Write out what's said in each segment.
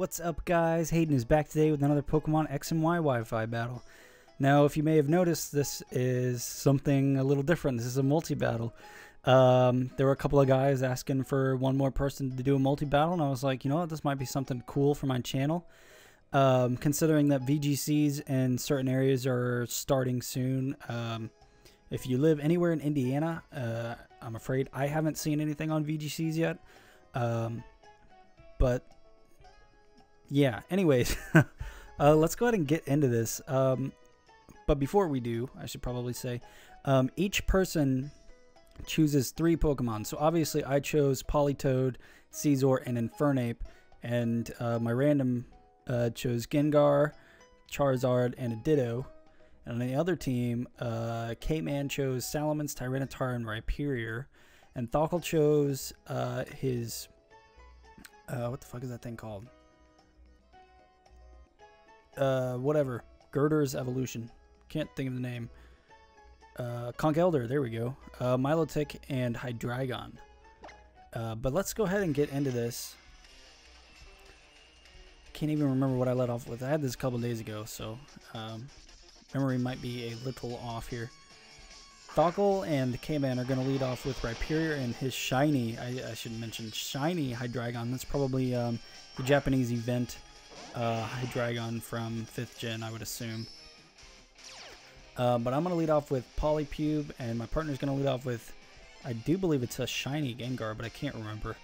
What's up, guys? Hayden is back today with another Pokemon X and Y Wi-Fi battle. Now, if you may have noticed, this is something a little different. This is a multi-battle. There were a couple of guys asking for one more person to do a multi-battle, and I was like, you know what, this might be something cool for my channel. Considering that VGCs in certain areas are starting soon. If you live anywhere in Indiana, I'm afraid I haven't seen anything on VGCs yet. But yeah, anyways, let's go ahead and get into this. But before we do, I should probably say, each person chooses 3 Pokemon. So obviously I chose Politoed, Scizor, and Infernape, and my random chose Gengar, Charizard, and a Ditto. And on the other team, K-Man chose Salamence, Tyranitar, and Rhyperior, and Thokkel chose his what the fuck is that thing called? Whatever. Girder's Evolution. Can't think of the name. Conkeldurr, there we go. Milotic and Hydreigon. But let's go ahead and get into this. Can't even remember what I let off with. I had this a couple days ago, so memory might be a little off here. Thokkel and K-Man are going to lead off with Rhyperior and his shiny, I should mention, shiny Hydreigon. That's probably the Japanese event Hydreigon from 5th gen, I would assume. But I'm going to lead off with Polypube, and my partner's going to lead off with, I do believe it's a shiny Gengar, but I can't remember.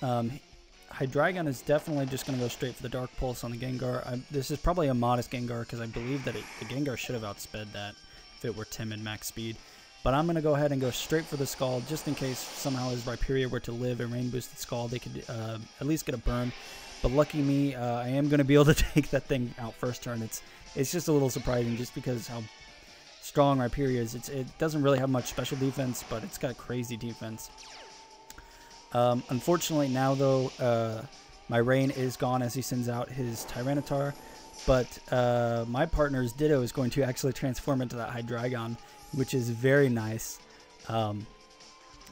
Hydreigon is definitely just going to go straight for the Dark Pulse on the Gengar. This is probably a modest Gengar, because I believe that the Gengar should have outsped that if it were timid max speed. But I'm going to go ahead and go straight for the Scald, just in case somehow his Rhyperior were to live a Rain Boosted Scald. They could at least get a burn. But lucky me, I am going to be able to take that thing out first turn. It's just a little surprising just because how strong Rhyperior is. It doesn't really have much special defense, but it's got crazy defense. Unfortunately now though, my Rain is gone as he sends out his Tyranitar. But my partner's Ditto is going to actually transform into that Hydreigon, which is very nice.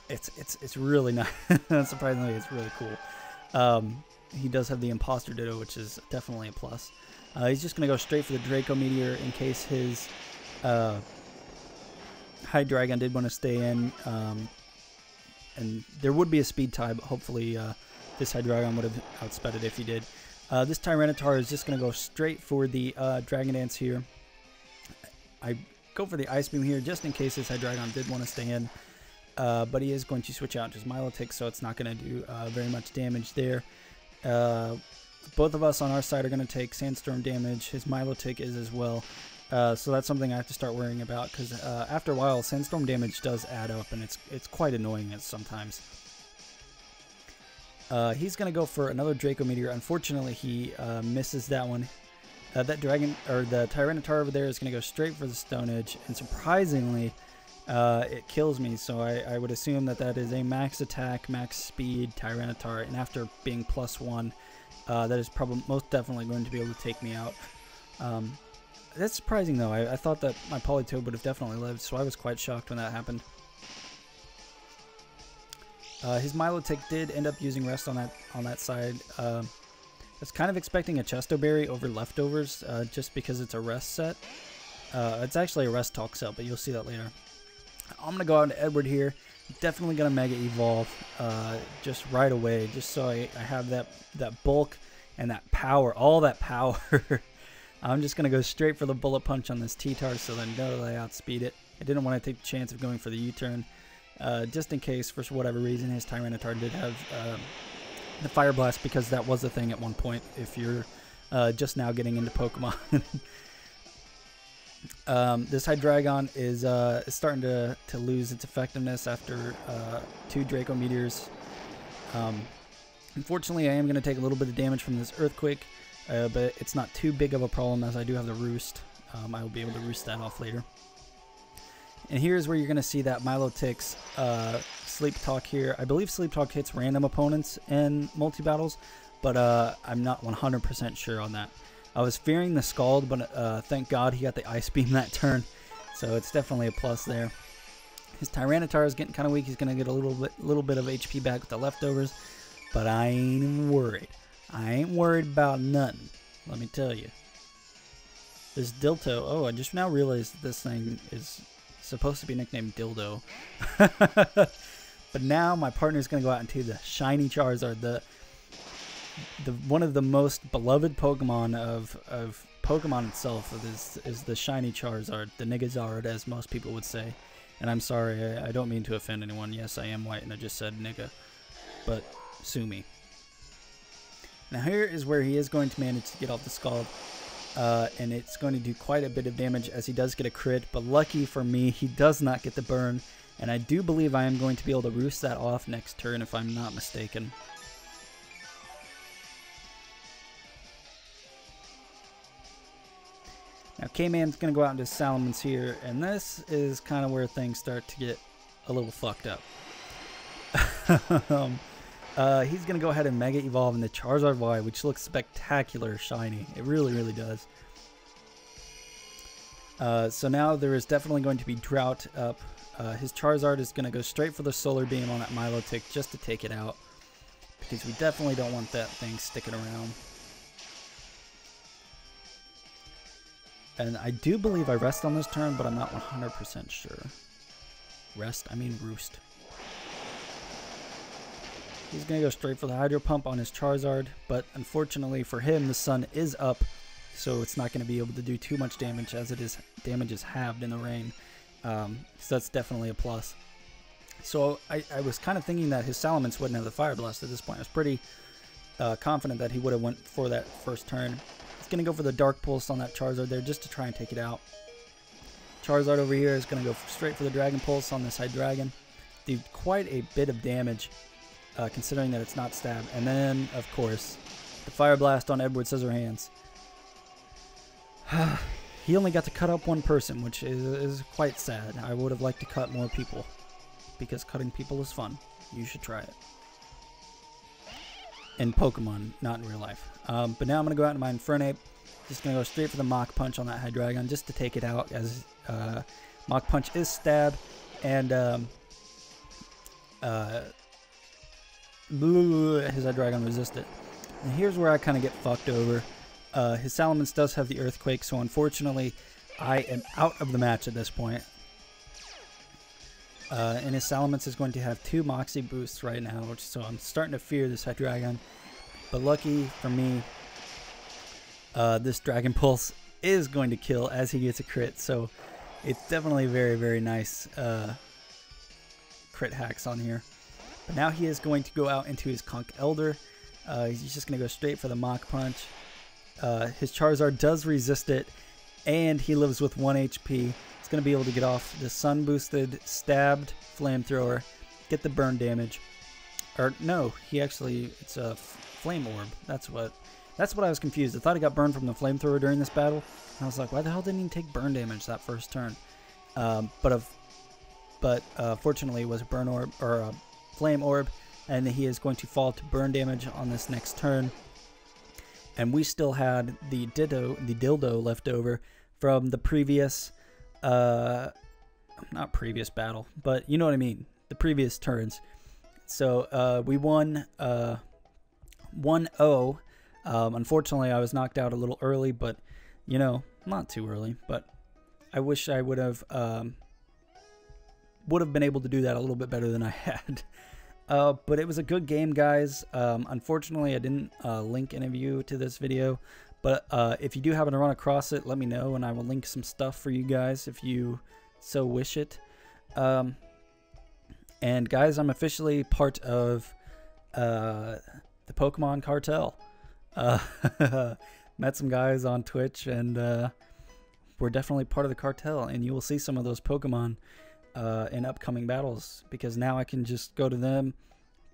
It's really nice. Surprisingly, it's really cool. He does have the Imposter Ditto, which is definitely a plus. He's just going to go straight for the Draco Meteor in case his Hydreigon did want to stay in. And there would be a speed tie, but hopefully this Hydreigon would have outsped it if he did. This Tyranitar is just going to go straight for the Dragon Dance here. I go for the Ice Beam here just in case this Hydreigon did want to stay in. But he is going to switch out to his Milotic, so it's not going to do very much damage there. Both of us on our side are going to take Sandstorm damage. His Milotic is as well. So that's something I have to start worrying about, because after a while, Sandstorm damage does add up, and it's quite annoying sometimes. He's going to go for another Draco Meteor. Unfortunately, he misses that one. That dragon, or the Tyranitar over there, is going to go straight for the Stone Edge, and surprisingly, it kills me. So I would assume that that is a max attack, max speed Tyranitar, and after being +1, that is probably most definitely going to be able to take me out. That's surprising though. I thought that my Politoed would have definitely lived, so I was quite shocked when that happened. His Milotic did end up using Rest on that side. I was kind of expecting a Chesto Berry over Leftovers, just because it's a Rest set. It's actually a Rest Talk set, but you'll see that later. I'm gonna go out to Edward here. Definitely gonna Mega Evolve just right away, just so I have that bulk and that power, all that power. I'm just gonna go straight for the Bullet Punch on this T-Tar, so then know that I outspeed it. I didn't want to take the chance of going for the U-turn, just in case for whatever reason his Tyranitar did have the Fire Blast, because that was a thing at one point if you're just now getting into Pokemon. This Hydreigon is starting to lose its effectiveness after 2 Draco Meteors. Unfortunately, I am going to take a little bit of damage from this Earthquake, but it's not too big of a problem as I do have the Roost. I will be able to Roost that off later. And here's where you're going to see that Milotic's Sleep Talk here. I believe Sleep Talk hits random opponents in multi-battles, but I'm not 100% sure on that. I was fearing the Scald, but thank God he got the Ice Beam that turn, so it's definitely a plus there. His Tyranitar is getting kind of weak. He's going to get a little bit of HP back with the Leftovers, but I ain't even worried. I ain't worried about nothing, let me tell you. This Dilto, oh, I just now realized that this thing is supposed to be nicknamed Dildo. But now my partner's going to go out into the shiny Charizard, the one of the most beloved Pokemon of Pokemon itself is the shiny Charizard, the Nigazard, as most people would say. And I'm sorry, I don't mean to offend anyone. Yes, I am white and I just said nigga, but sue me. Now here is where he is going to manage to get off the Scald, and it's going to do quite a bit of damage as he does get a crit, but lucky for me, he does not get the burn, and I do believe I am going to be able to roost that off next turn if I'm not mistaken. Now K-Man's going to go out into Salamence here, and this is kind of where things start to get a little fucked up. He's going to go ahead and Mega Evolve into Charizard Y, which looks spectacular shiny. It really, really does. So now there is definitely going to be Drought up. His Charizard is going to go straight for the Solar Beam on that Milotic just to take it out, because we definitely don't want that thing sticking around. And I do believe I rest on this turn, but I'm not 100% sure. Rest? I mean roost. He's going to go straight for the Hydro Pump on his Charizard, but unfortunately for him, the sun is up, so it's not going to be able to do too much damage, as damage is halved in the rain. So that's definitely a plus. So I was kind of thinking that his Salamence wouldn't have the Fire Blast at this point. I was pretty confident that he would have went for that first turn. He's going to go for the Dark Pulse on that Charizard there just to try and take it out. Charizard over here is going to go straight for the Dragon Pulse on this Hydreigon. Do quite a bit of damage, considering that it's not stab. And then, of course, the Fire Blast on Edward Scissorhands. He only got to cut up one person, which is quite sad. I would have liked to cut more people, because cutting people is fun. You should try it. In Pokemon, not in real life. But now I'm going to go out into my Infernape. Just going to go straight for the Mach Punch on that Hydreigon just to take it out, as Mach Punch is stab, and his Hydreigon resisted. And here's where I kind of get fucked over. His Salamence does have the Earthquake, so unfortunately I am out of the match at this point. And his Salamence is going to have 2 Moxie boosts right now, so I'm starting to fear this Hydreigon. But lucky for me, this Dragon Pulse is going to kill as he gets a crit, so it's definitely very, very nice crit hacks on here. But now he is going to go out into his Conch Elder. He's just going to go straight for the Mach Punch. His Charizard does resist it, and he lives with 1 HP. He's going to be able to get off the Sun Boosted Stabbed Flamethrower, get the burn damage. Or no, it's a Flame Orb. That's what I was confused. I thought he got burned from the Flamethrower during this battle. And I was like, why the hell didn't he take burn damage that first turn? But fortunately it was a Burn Orb, or a Flame Orb, and he is going to fall to burn damage on this next turn. And we still had the dildo left over from the previous, not previous battle, but you know what I mean, the previous turns. So we won 1-0. Unfortunately, I was knocked out a little early, but you know, not too early. But I wish I would have been able to do that a little bit better than I had. But it was a good game, guys. Unfortunately, I didn't link any of you to this video. But if you do happen to run across it, let me know, and I will link some stuff for you guys if you so wish it. And guys, I'm officially part of the Pokemon Cartel. Met some guys on Twitch, and we're definitely part of the cartel. And you will see some of those Pokemon in upcoming battles, because now I can just go to them,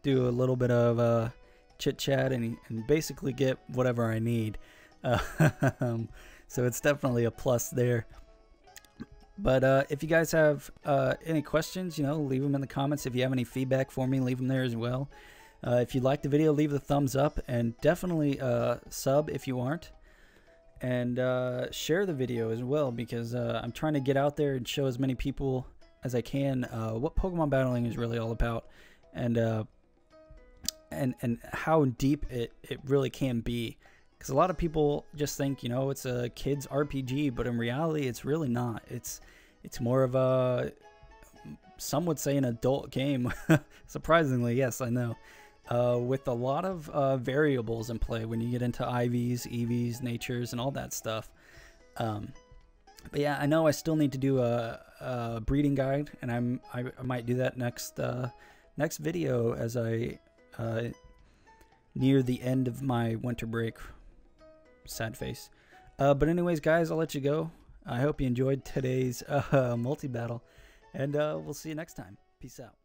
do a little bit of chit chat, and basically get whatever I need. So it's definitely a plus there. But if you guys have any questions, you know, leave them in the comments. If you have any feedback for me, leave them there as well. If you liked the video, leave the thumbs up, and definitely sub if you aren't. And share the video as well, because I'm trying to get out there and show as many people as I can what Pokemon battling is really all about. And and how deep it really can be. Because a lot of people just think, you know, it's a kid's RPG, but in reality, it's really not. It's more of a, some would say, an adult game. Surprisingly, yes, I know. With a lot of variables in play when you get into IVs, EVs, natures, and all that stuff. But yeah, I know I still need to do a breeding guide, and I might do that next video as I near the end of my winter break. Sad face. But anyways, guys, I'll let you go. I hope you enjoyed today's multi-battle, and we'll see you next time. Peace out.